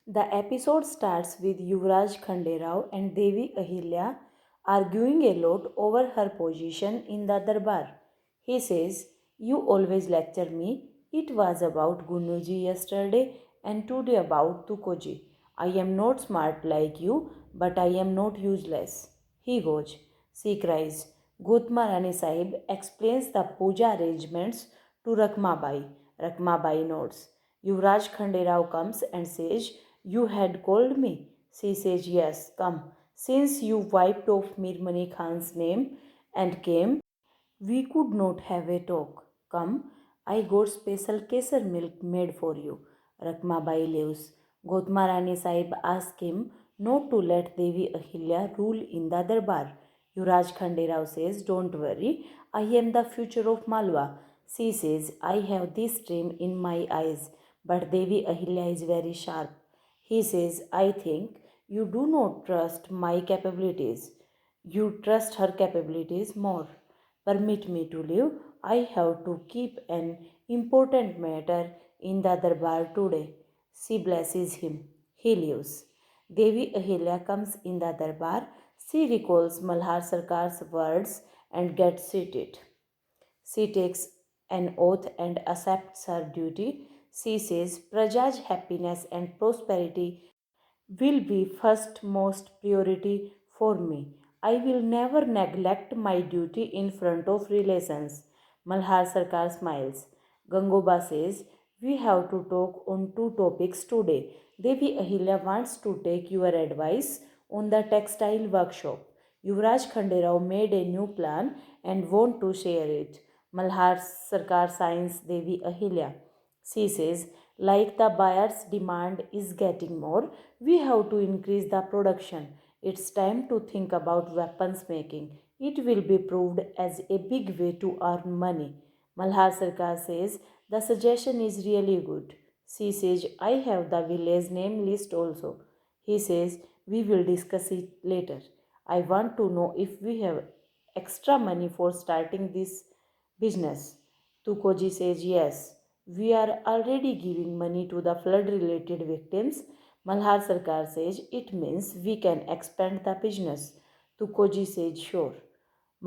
The episode starts with Yuvraj Khanderao and Devi Ahilya arguing a lot over her position in the darbar. He says, "You always lecture me. It was about Gunuji yesterday and today about Tukoji. I am not smart like you, but I am not useless." He goes. She cries. Gotma Rani Sahib explains the puja arrangements to Rakmabai. Rakmabai nods. Yuvraj Khanderao comes and says, "You had called me." She says, "Yes, come. Since you wiped off Mir Mani Khan's name and came, we could not have a talk. Come, I got special kesar milk made for you." Rakmabai leaves. Gotma Rani Sahib asks him not to let Devi Ahilya rule in the darbar. Yuvraj Khanderao says, "Don't worry, I am the future of Malwa." She says, "I have this dream in my eyes, but Devi Ahilya is very sharp." He says, "I think you do not trust my capabilities. You trust her capabilities more. Permit me to leave. I have to keep an important matter in the darbar today." She blesses him. He leaves. Devi Ahilya comes in the darbar. She recalls Malhar Sarkar's words and gets seated. She takes an oath and accepts her duty. She says, "Praja's happiness and prosperity will be first most priority for me. I will never neglect my duty in front of relations." Malhar Sarkar smiles. Gangoba says, "We have to talk on two topics today. Devi Ahilya wants to take your advice on the textile workshop. Yuvraj Khanderao made a new plan and want to share it." Malhar Sarkar signs Devi Ahilya. She says, "Like the buyer's demand is getting more, we have to increase the production. It's time to think about weapons making. It will be proved as a big way to earn money." Malhar Sarkar says, "The suggestion is really good." She says, "I have the village name list also." He says, "We will discuss it later. I want to know if we have extra money for starting this business." Tukoji says, "Yes, we are already giving money to the flood related victims." Malhar Sarkar says, "It means we can expand the business." Tukoji says, "Sure."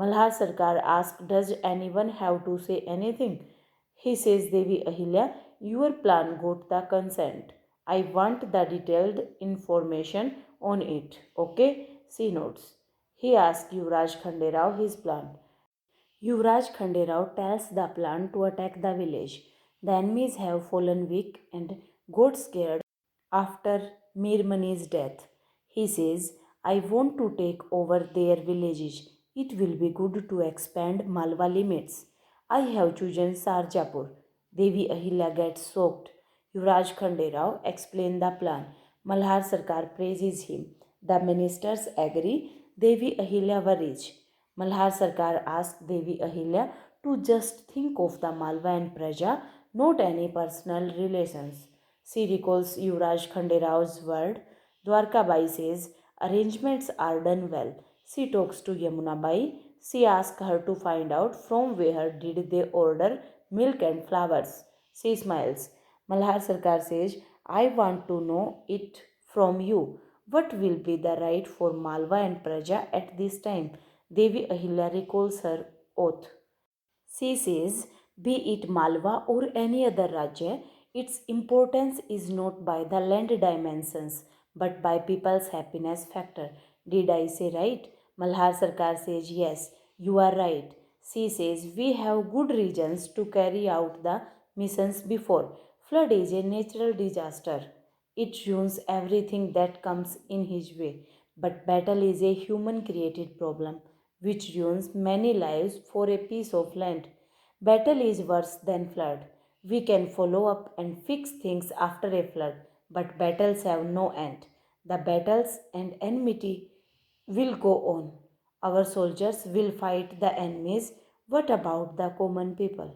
Malhar Sarkar asks, "Does anyone have to say anything?" He says, "Devi Ahilya, your plan got the consent. I want the detailed information on it." "Okay," she nods. He asks Yuvraj Khanderao his plan. Yuvraj Khanderao tells the plan to attack the village. The enemies have fallen weak and got scared after Mir Mani's death. He says, "I want to take over their villages. It will be good to expand Malwa limits. I have chosen Sarjapur." Devi Ahilya gets shocked. Yuvraj Khanderao explains the plan. Malhar Sarkar praises him. The ministers agree. Devi Ahilya worries. Malhar Sarkar asked Devi Ahilya to just think of the Malwa and Praja, not any personal relations. She recalls Yuvraj Khanderao's word. Dwarkabai says, "Arrangements are done well." She talks to Yamunabai. She asks her to find out from where did they order milk and flowers. She smiles. Malhar Sarkar says, "I want to know it from you. What will be the right for Malwa and Praja at this time?" Devi Ahilya recalls her oath. She says, "Be it Malwa or any other Rajya, its importance is not by the land dimensions, but by people's happiness factor." Did I say right? Malhar Sarkar says, "Yes, you are right." She says, "We have good reasons to carry out the missions before. Flood is a natural disaster. It ruins everything that comes in his way. But battle is a human created problem which ruins many lives for a piece of land. Battle is worse than flood. We can follow up and fix things after a flood, but battles have no end. The battles and enmity will go on. Our soldiers will fight the enemies. What about the common people?"